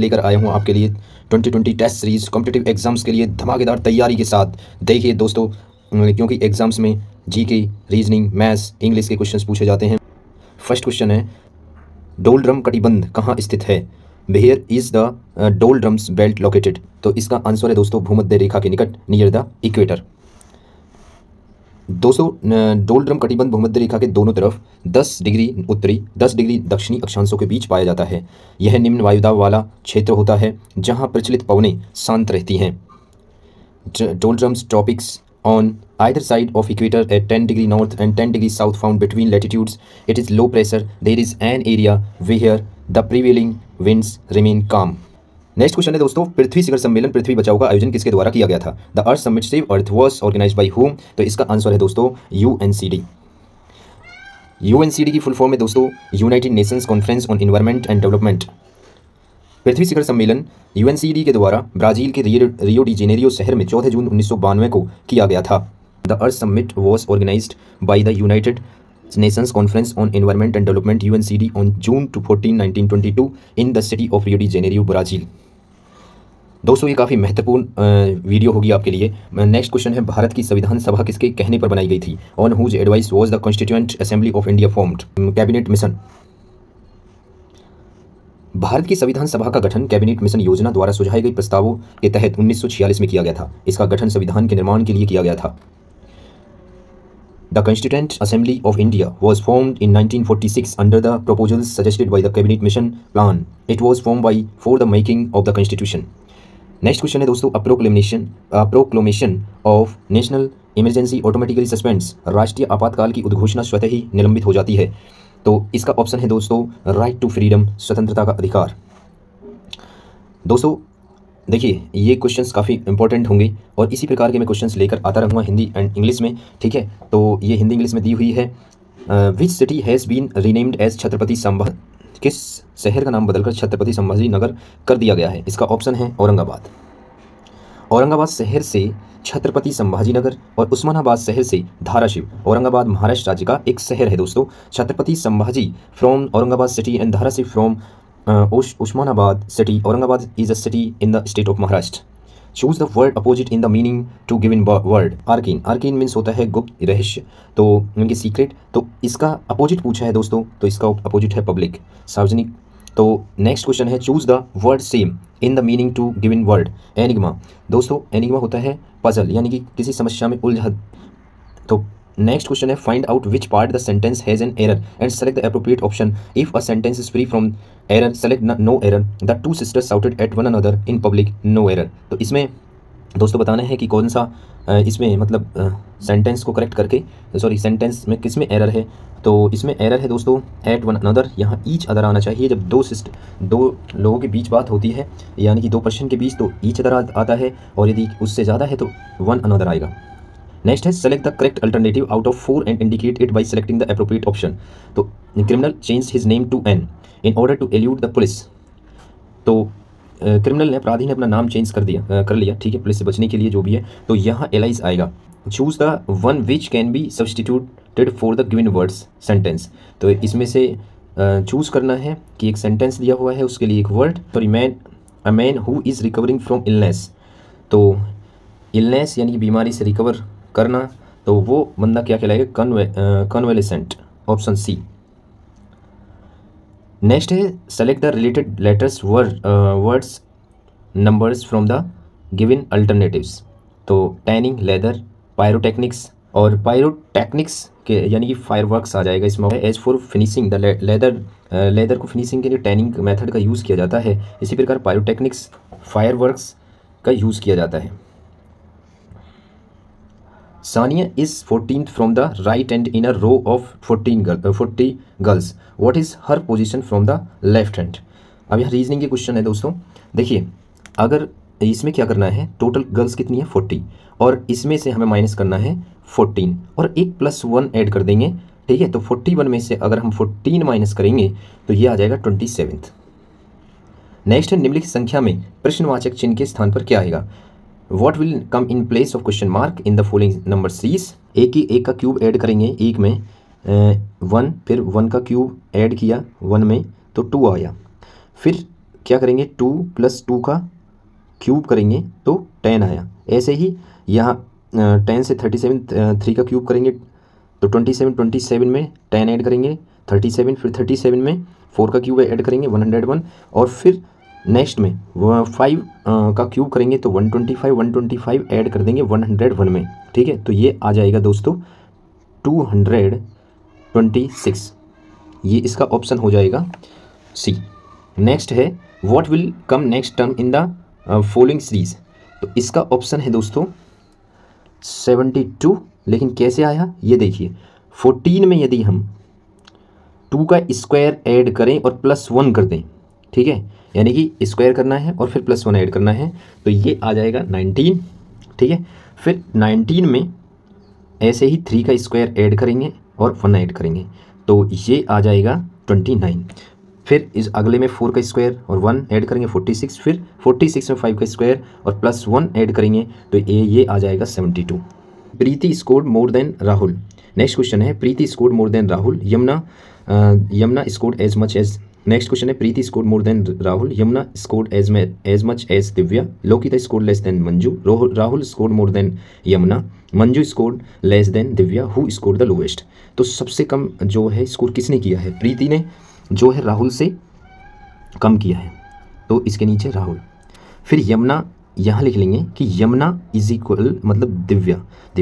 लेकर आया हूँ आपके लिए 2020 टेस्ट सीरीज कॉम्पिटिटिव एग्जाम्स के लिए धमाकेदार तैयारी के साथ। देखिए दोस्तों, क्योंकि एग्जाम्स में जीके, रीजनिंग, मैथ्स, इंग्लिश के क्वेश्चंस पूछे जाते हैं। फर्स्ट क्वेश्चन है, डोलड्रम कटिबंध कहाँ स्थित है? Where is the doldrums belt located? तो इसका आंसर है दोस्तों भूमध्य रेखा के निकट, नियर द इक्वेटर। दोस्तों, डोलड्रम कटिबंध भूमध्य रेखा के दोनों तरफ 10 डिग्री उत्तरी, 10 डिग्री दक्षिणी अक्षांशों के बीच पाया जाता है। यह निम्न वायुदाब वाला क्षेत्र होता है जहां प्रचलित पवनें शांत रहती हैं। डोलड्रम्स tropics on either side of equator at 10 degree north and 10 degree south found between latitudes. It is low pressure. There is an area where the prevailing winds remain calm. Next question है दोस्तों, पृथ्वी शिखर सम्मेलन पृथ्वी बचाओ का आयोजन किसके द्वारा किया गया था? The earth summit save earth was organised by whom? तो इसका आंसर है दोस्तों यूएनसीडी। यूएनसीडी की फुल फॉर्म है दोस्तों United Nations conference on environment and development. पृथ्वी शिखर सम्मेलन यूएनसीडी के द्वारा ब्राजील के रियो डी जेनेरियो शहर में 14 जून 1992 को किया गया था। The earth Summit was organised by the United Nations conference on environment and development UNCD on June 14, 1922 in the city of Rio de Janeiro, Brazil. दोस्तों, ये काफ़ी महत्वपूर्ण वीडियो होगी आपके लिए। नेक्स्ट क्वेश्चन है, भारत की संविधान सभा किसके कहने पर बनाई गई थी? On whose advice was the constituent assembly of India formed? Cabinet mission. Bharat की संविधान सभा का गठन कैबिनेट मिशन योजना द्वारा सुझाए गए प्रस्तावों के तहत 1946 में किया गया था। इसका गठन संविधान के निर्माण के लिए किया गया था। The Constituent Assembly of India was formed in 1946 under the proposals suggested by the Cabinet Mission Plan. It was formed for the making of the Constitution. Next question है दोस्तों, a proclamation of national emergency automatically suspends. राष्ट्रीय आपातकाल की उद्घोषणा स्वतः ही निलंबित हो जाती है। तो इसका ऑप्शन है दोस्तों राइट टू फ्रीडम, स्वतंत्रता का अधिकार। दोस्तों देखिए, ये क्वेश्चंस काफ़ी इंपॉर्टेंट होंगे और इसी प्रकार के मैं क्वेश्चंस लेकर आता रहूँगा हिंदी एंड इंग्लिश में, ठीक है। तो ये हिंदी इंग्लिश में दी हुई है। Which city has been renamed as Chhatrapati Sambhaji? किस शहर का नाम बदलकर छत्रपति संभाजी नगर कर दिया गया है? इसका ऑप्शन है औरंगाबाद। औरंगाबाद शहर से छत्रपति संभाजी नगर और उस्मानाबाद शहर से धाराशिव। औरंगाबाद महाराष्ट्र राज्य का एक शहर है दोस्तों। Chhatrapati Sambhaji from Aurangabad city and Dharashiv from Usmanabad city. Aurangabad is a city in the state of Maharashtra. Choose the word opposite in the meaning to given word. Arcane. Arcane means होता है गुप्त, रहस्य, तो उनके सीक्रेट। तो इसका अपोजिट पूछा है दोस्तों, तो इसका अपोजिट है पब्लिक, सार्वजनिक। तो नेक्स्ट क्वेश्चन है, choose the word same in the meaning to given word. Enigma. दोस्तों एनिग्मा होता है पजल, यानी कि किसी समस्या में उलझा। तो नेक्स्ट क्वेश्चन है, find out which part the sentence has an error and select the appropriate option. If a sentence is free from error select no error. The two sisters shouted at one another in public, no error. तो इसमें दोस्तों बताना है कि कौन सा इसमें मतलब सेंटेंस को करेक्ट करके, सॉरी सेंटेंस में किस में एरर है। तो इसमें एरर है दोस्तों एट वन अनदर, यहाँ ईच अदर आना चाहिए। जब दो लोगों के बीच बात होती है, यानी कि दो पर्सन के बीच, तो ईच अदर आता है, और यदि उससे ज़्यादा है तो वन अनदर आएगा। नेक्स्ट है, select the correct alternative out of 4 and indicate it by selecting the appropriate option. तो criminal change his name to an in order to elude the police. तो क्रिमिनल ने, अपराधी ने अपना नाम चेंज कर लिया, ठीक है, पुलिस से बचने के लिए जो भी है। तो यहाँ एलाइज आएगा। Choose the one which can be substituted for the given words sentence. तो इसमें से चूज करना है कि एक सेंटेंस दिया हुआ है, उसके लिए एक word, sorry a man who is recovering from illness. तो इलनेस यानी कि बीमारी से रिकवर करना, तो वो बंदा क्या कहलाएगा? Convalescent, option C. नेक्स्ट है, select the related letters words numbers from the given alternatives. तो टैनिंग, लेदर, पायरोटेक्निक्स, और पायरोटेक्निक्स के यानी कि फायरवर्क्स आ जाएगा इसमें। As for finishing the leather को फिनिशिंग के लिए टैनिंग मेथड का यूज़ किया जाता है। इसी प्रकार पायरोटेक्निक्स, फायरवर्क्स का यूज़ किया जाता है। Sania is 14th from the right and in a row of 40 girls. What is her position from the left hand? अब यह रीजनिंग के क्वेश्चन है दोस्तों। देखिए, अगर इसमें क्या करना है, टोटल गर्ल्स कितनी है 40, और इसमें से हमें माइनस करना है 14 और एक +1 ऐड कर देंगे, ठीक है। तो 41 में से अगर हम 14 माइनस करेंगे तो ये आ जाएगा 27। नेक्स्ट है, निम्नलिखित संख्या में प्रश्नवाचक चिन्ह के स्थान पर क्या आएगा? What will come in place of question mark in the following number series? एक का क्यूब ऐड करेंगे, एक में 1, फिर 1 का क्यूब ऐड किया 1 में तो 2 आया, फिर क्या करेंगे 2 + 2 का क्यूब करेंगे तो 10 आया। ऐसे ही यहाँ 10 से 37 3 का क्यूब करेंगे तो 27 में 10 ऐड करेंगे 37, फिर 37 में 4 का क्यूब ऐड करेंगे 101, और फिर नेक्स्ट में 5 का क्यूब करेंगे तो 125 ऐड कर देंगे 101 में। ठीक है, तो ये आ जाएगा दोस्तों 226। ये इसका ऑप्शन हो जाएगा सी। नेक्स्ट है what will come next term in the following series. तो इसका ऑप्शन है दोस्तों 72। लेकिन कैसे आया ये देखिए, 14 में यदि हम 2 का स्क्वायर ऐड करें और +1 कर दें, ठीक है, यानी कि स्क्वायर करना है और फिर +1 ऐड करना है, तो ये आ जाएगा 19। ठीक है, फिर 19 में ऐसे ही 3 का स्क्वायर ऐड करेंगे और 1 ऐड करेंगे तो ये आ जाएगा 29। फिर इस अगले में 4 का स्क्वायर और 1 ऐड करेंगे 46, फिर 46 में 5 का स्क्वायर और +1 ऐड करेंगे तो ये आ जाएगा 72। Preeti scored more than Rahul. Next question है Preeti scored more than Rahul, Yamuna scored as much as. Next question है Preeti scored more than Rahul, Yamuna scored as much as Divya, Lokita scored less than Manju, Rahul scored more than Yamuna, Manju scored less than Divya, who scored the lowest. तो सबसे कम जो है score किसने किया है? प्रीति ने जो है राहुल से कम किया है, तो इसके नीचे राहुल। फिर यमुना यहाँ लिख लेंगे कि यमुना इज इक्वल मतलब दिव्या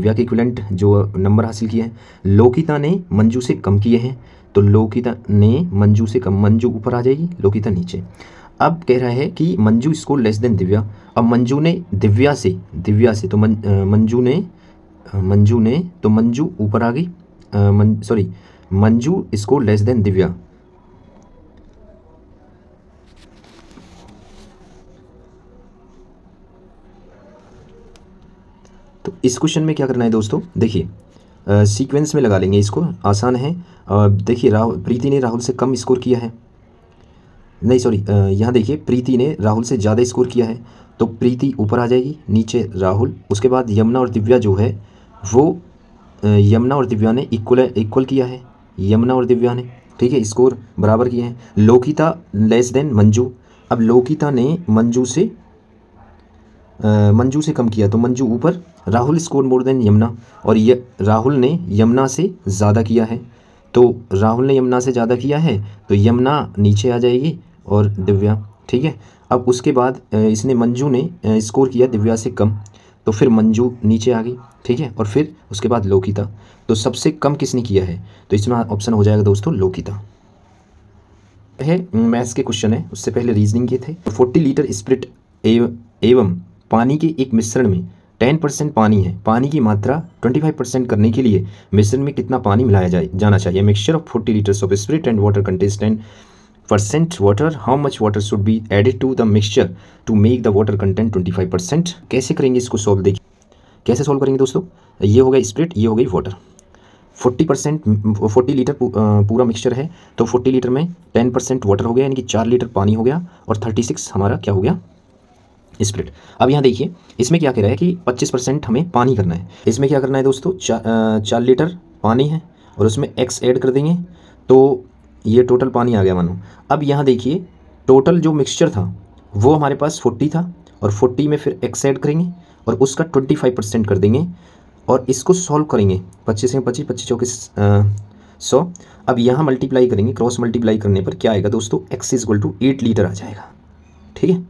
के इक्वलेंट जो नंबर हासिल किए हैं। लोकिता ने मंजू से कम किए हैं, तो लोकिता ने मंजू से कम, मंजू ऊपर आ जाएगी, लोकिता नीचे। अब कह रहा है कि Manju score less than Divya. अब मंजू ने दिव्या से तो मंजू ऊपर आ गई, Manju score less than Divya. तो इस क्वेश्चन में क्या करना है दोस्तों, देखिए सीक्वेंस में लगा लेंगे इसको, आसान है। देखिए प्रीति ने राहुल से कम स्कोर किया है, नहीं सॉरी, यहाँ देखिए प्रीति ने राहुल से ज़्यादा स्कोर किया है, तो प्रीति ऊपर आ जाएगी, नीचे राहुल। उसके बाद यमुना और दिव्या जो है वो यमुना और दिव्या ने इक्वल किया है, यमुना और दिव्या ने, ठीक है, स्कोर बराबर किए हैं। लोकिता लेस देन मंजू। अब लोकिता ने मंजू से कम किया तो मंजू ऊपर, Rahul score more than Yamuna, और ये राहुल ने यमुना से ज़्यादा किया है, तो राहुल ने यमुना से ज़्यादा किया है तो यमुना नीचे आ जाएगी और दिव्या। ठीक है, अब उसके बाद इसने मंजू ने स्कोर किया दिव्या से कम, तो फिर मंजू नीचे आ गई। ठीक है, और फिर उसके बाद लोकिता। तो सबसे कम किसने किया है, तो इसमें ऑप्शन हो जाएगा दोस्तों लोकिता। है मैथ्स के क्वेश्चन है, उससे पहले रीजनिंग के थे। 40 लीटर स्प्रिट एवं पानी के एक मिश्रण में 10% पानी है, पानी की मात्रा 25% करने के लिए मिश्रण में कितना पानी मिलाया जाना चाहिए? Mixture of 40 litres of spirit and water contains 10% water, how much water should be added to the mixture to make the water content 25%। कैसे करेंगे इसको सॉल्व, देखिए कैसे सॉल्व करेंगे दोस्तों। ये हो गया स्पिरिट, ये हो गई वाटर। 40 लीटर पूरा मिक्सचर है, तो 40 लीटर में 10% वाटर हो गया, यानी कि 4 लीटर पानी हो गया, और 36 हमारा क्या हो गया स्प्लिट। अब यहाँ देखिए इसमें क्या कह रहा है कि 25% हमें पानी करना है। इसमें क्या करना है दोस्तों, 4 लीटर पानी है और उसमें x ऐड कर देंगे तो ये टोटल पानी आ गया मानो। अब यहाँ देखिए टोटल जो मिक्सचर था वो हमारे पास 40 था, और 40 में फिर x ऐड करेंगे और उसका 25% कर देंगे और इसको सॉल्व करेंगे। 25 में 25, 25 चौके 100। अब यहाँ मल्टीप्लाई करेंगे, क्रॉस मल्टीप्लाई करने पर क्या आएगा दोस्तों, x इक्वल टू 8 लीटर आ जाएगा। ठीक है,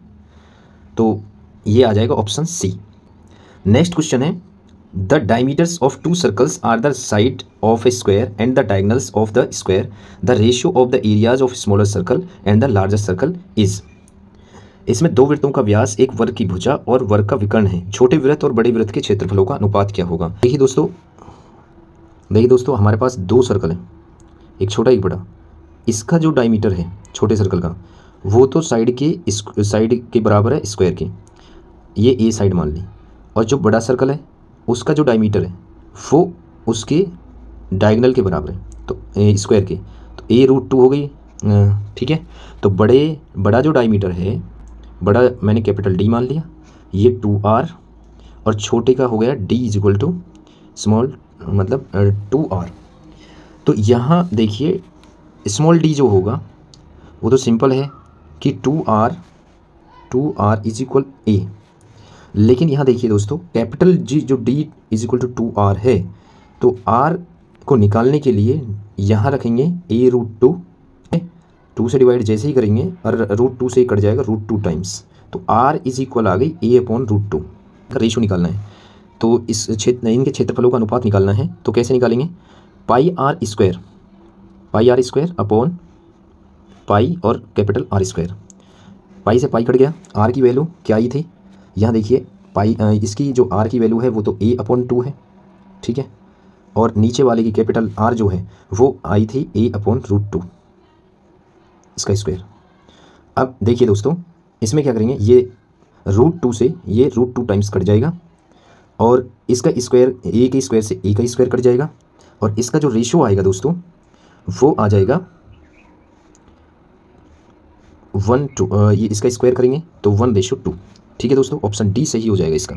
तो ये आ जाएगा ऑप्शन सी। नेक्स्ट क्वेश्चन है the diameters of 2 circles are the side of a square and the diagonals of the square, the ratio of the areas of smaller circle and the larger circle is. इसमें 2 वृत्तों का व्यास, एक वर्ग की भुजा और वर्ग का विकर्ण है, छोटे वृत्त और बड़े वृत्त के क्षेत्रफलों का अनुपात क्या होगा? देखिए दोस्तों हमारे पास 2 सर्कल हैं, एक छोटा एक बड़ा। इसका जो डायमीटर है छोटे सर्कल का वो तो साइड के बराबर है स्क्वायर के, ये ए साइड मान ली, और जो बड़ा सर्कल है उसका जो डायमीटर है वो उसके डायगोनल के बराबर है, तो स्क्वायर के, तो a√2 हो गई। ठीक है, तो बड़ा जो डायमीटर है, बड़ा मैंने कैपिटल D मान लिया, ये 2r, और छोटे का हो गया d इक्वल टू स्मॉल मतलब 2r। तो यहाँ देखिए स्मॉल d जो होगा वो तो सिंपल है, कि 2R इज इक्वल ए, लेकिन यहाँ देखिए दोस्तों कैपिटल जी जो D is equal to 2R है, तो R को निकालने के लिए यहाँ रखेंगे a रूट 2 से डिवाइड जैसे ही करेंगे और रूट 2 से ही कट जाएगा रूट 2 टाइम्स, तो R इज इक्वल आ गई a अपॉन रूट 2 का रेशो निकालना है। तो इस क्षेत्र इनके क्षेत्रफलों का अनुपात निकालना है, तो कैसे निकालेंगे, पाई आर स्क्वायर अपॉन पाई और कैपिटल R स्क्वायर। पाई से पाई कट गया, R की वैल्यू क्या आई थी, यहाँ देखिए पाई इसकी जो R की वैल्यू है वो तो a अपॉन 2 है, ठीक है, और नीचे वाले की कैपिटल R जो है वो आई थी a अपॉन रूट 2 इसका स्क्वायर। अब देखिए दोस्तों इसमें क्या करेंगे, ये रूट 2 से ये रूट 2 टाइम्स कट जाएगा और इसका स्क्वायर a के स्क्वायर से a का स्क्वायर कट जाएगा और इसका जो रेशो आएगा दोस्तों वो आ जाएगा 1:2, ये इसका स्क्वायर करेंगे तो 1:2। ठीक है दोस्तों, ऑप्शन डी सही हो जाएगा इसका।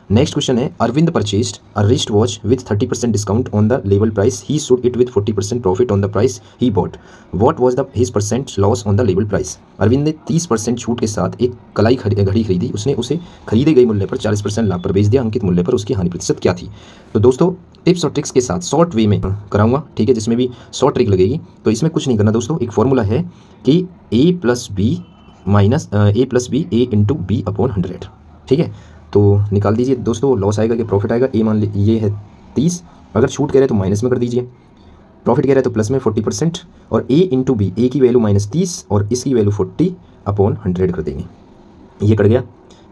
नेक्स्ट क्वेश्चन है, Arvind purchased a wrist watch with 30% discount on the label price, he sold it with 40% profit on the price he bought, what was the his percent loss on the label price. Arvind ने 30% छूट के साथ एक कलाई घड़ी खरीदी, उसने उसे खरीदे गए मूल्य पर 40% लाभ पर बेच दिया, अंकित मूल्य पर उसकी हानि प्रतिशत क्या थी। तो दोस्तों टिप्स और ट्रिक्स के साथ शॉर्ट वे में कराऊंगा, ठीक है, जिसमें भी शॉर्ट ट्रिक लगेगी। तो इसमें कुछ नहीं करना दोस्तों, एक फॉर्मूला है कि a plus b a into b upon 100, ठीक है। तो निकाल दीजिए दोस्तों, लॉस आएगा कि प्रॉफिट आएगा। ए मान लीजिए ये है 30, अगर छूट कह रहे हैं तो माइनस में कर दीजिए, प्रॉफिट कह रहे हैं तो प्लस में 40%, और a इंटू बी, ए की वैल्यू -30 और इसकी वैल्यू 40 अपॉन 100 कर देंगे। ये कट गया,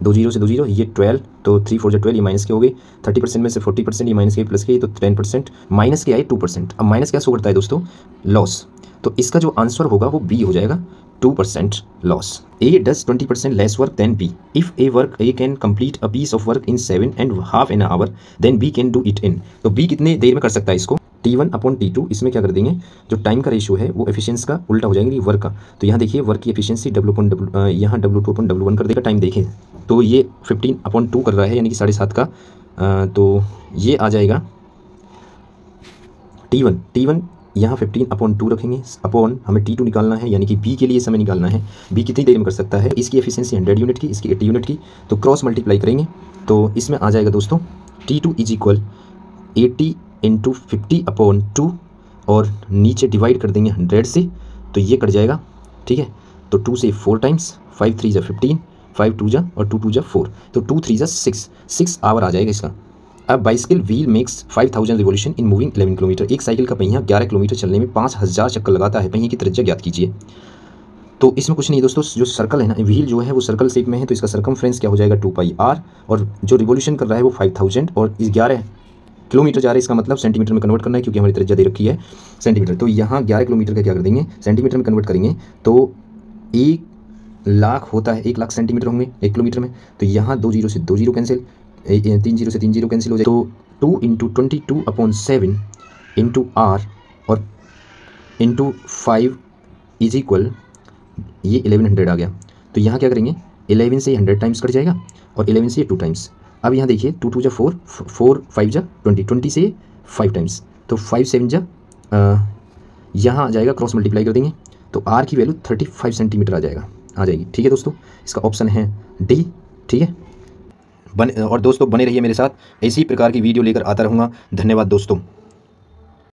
2 0 से 2 0, ये 12, तो 3 4 12, ये माइनस के हो गए। 30% में से 40%, ये माइनस के प्लस के, तो 10%, माइनस के आए 2%। अब माइनस क्या शो करता है दोस्तों, लॉस, तो इसका जो आंसर होगा वो बी हो जाएगा, 2% loss. A does 20% less work than B. If A can complete a piece of work in 7.5 hour, then B can do it in. तो B कितने देर में कर सकता है इसको, T1 अपॉन T2। इसमें क्या कर देंगे, जो टाइम का रेशियो है वो एफिशिएंसी का उल्टा हो जाएगा वर्क का। तो यहाँ देखिए वर्क की एफिशिएंसी यहाँ W2 अपॉन W1 कर देगा। टाइम देखें तो ये 15/2 कर रहा है, यानी कि 7.5 का, तो ये आ जाएगा T1 यहाँ 15/2 रखेंगे, अपॉन हमें T2 निकालना है, यानी कि B के लिए समय निकालना है। B कितनी देर में कर सकता है, इसकी एफिशिएंसी 100 यूनिट की, इसकी 80 यूनिट की, तो क्रॉस मल्टीप्लाई करेंगे तो इसमें आ जाएगा दोस्तों T2 इज इक्वल 80 इंटू 50/2 और नीचे डिवाइड कर देंगे 100 से, तो ये कट जाएगा, ठीक है। तो 2 से 4 टाइम्स, 5 3 जा 15, 5 2 जा और 2 2 जा 4, तो 2 3 जा 6 आवर आ जाएगा इसका। अब bicycle wheel makes 5000 revolution in moving 11 kilometre. एक साइकिल का पहिया 11 किलोमीटर चलने में 5000 चक्कर लगाता है, पहिए की त्रिज्या ज्ञात कीजिए। तो इसमें कुछ नहीं दोस्तों, जो सर्कल है ना, व्हील जो है वो सर्कल शेप में है, तो इसका सर्कमफ्रेंस क्या हो जाएगा 2πr, और जो रिवोल्यूशन कर रहा है वो 5000 और 11 किलोमीटर जा रहा है, इसका मतलब सेंटीमीटर में कन्वर्ट करना है क्योंकि हमारी त्रिज्या दे रखी है सेंटीमीटर। तो यहाँ 11 किलोमीटर का क्या कर देंगे, सेंटीमीटर में कन्वर्ट करेंगे तो 1 लाख होता है, 1 लाख सेंटीमीटर होंगे 1 किलोमीटर में। तो यहाँ 2 0 से 2 0 कैंसिल, 3 0 से 3 0 कैंसिल हो जाए, तो 2 इंटू 22/7 इंटू R और इंटू 5 इज इक्वल, ये 1100 आ गया। तो यहाँ क्या करेंगे, 11 से 100 टाइम्स कट जाएगा और 11 से 2 टाइम्स। अब यहाँ देखिए 2 2 जा 4, 4 5 जा 20, 20 से 5 टाइम्स, तो 5 7 जा यहाँ आ जाएगा, क्रॉस मल्टीप्लाई कर देंगे तो R की वैल्यू 35 सेंटीमीटर आ जाएगी। ठीक है दोस्तों, इसका ऑप्शन है डी, ठीक है। और दोस्तों बने रहिए मेरे साथ, इसी प्रकार की वीडियो लेकर आता रहूँगा। धन्यवाद दोस्तों।